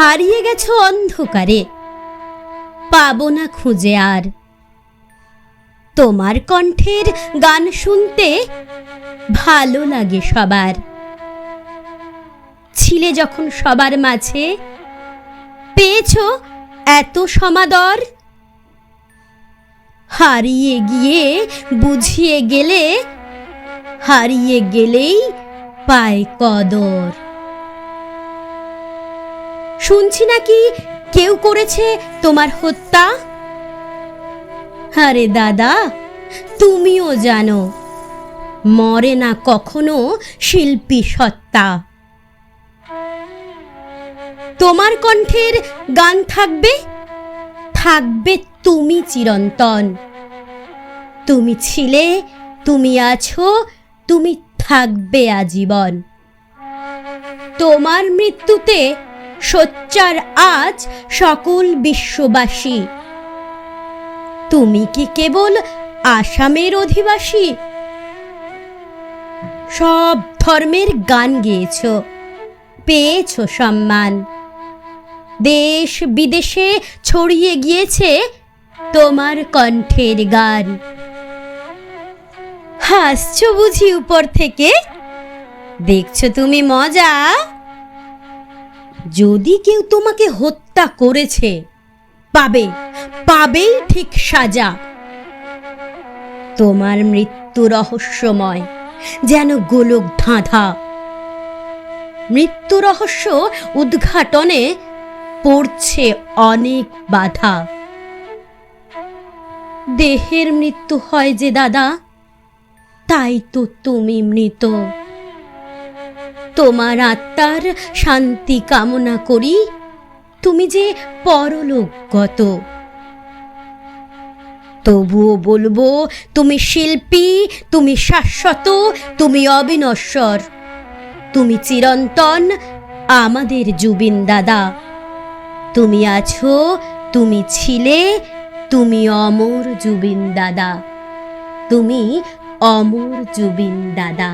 হারিয়ে গেছো অন্ধকারে, পাবো না খুঁজে আর। তোমার কণ্ঠের গান শুনতে ভালো লাগে সবার। ছিলে যখন সবার মাঝে, পেয়েছো এত সমাদর। হারিয়ে গিয়ে বুঝিয়ে গেলে, হারিয়ে গেলেই পায় কদর। শুনছি নাকি কেউ করেছে তোমার হত্যা। আরে দাদা, তুমিও জানো মরে না কখনো শিল্পী সত্তা। তোমার কণ্ঠের গান থাকবে, থাকবে তুমি চিরন্তন। তুমি ছিলে, তুমি আছো, তুমি থাকবে আজীবন। তোমার মৃত্যুতে সোচ্চার আজ সকল বিশ্ববাসী। তুমি কি কেবল আসামের অধিবাসী? সব ধর্মের গান গেয়েছ, পেয়েছ সম্মান। দেশ বিদেশে ছড়িয়ে গিয়েছে তোমার কণ্ঠের গান। হাসছো বুঝি উপর থেকে, দেখছো তুমি মজা। যদি কেউ তোমাকে হত্যা করেছে, পাবে, পাবেই ঠিক সাজা। তোমার মৃত্যু রহস্যময়, যেন গোলক ধাঁধা। মৃত্যু রহস্য উদ্ঘাটনে পড়ছে অনেক বাধা। দেহের মৃত্যু হয় যে দাদা, তাই তো তুমি মৃত। তোমার আত্মার শান্তি কামনা করি, তুমি যে পরলোকগত। তবুও বলবো, তুমি শিল্পী, তুমি শাশ্বত, তুমি অবিনশ্বর। তুমি চিরন্তন আমাদের জুবিন দাদা। তুমি আছো, তুমি ছিলে, তুমি অমর জুবিন দাদা। তুমি অমর জুবিন দাদা।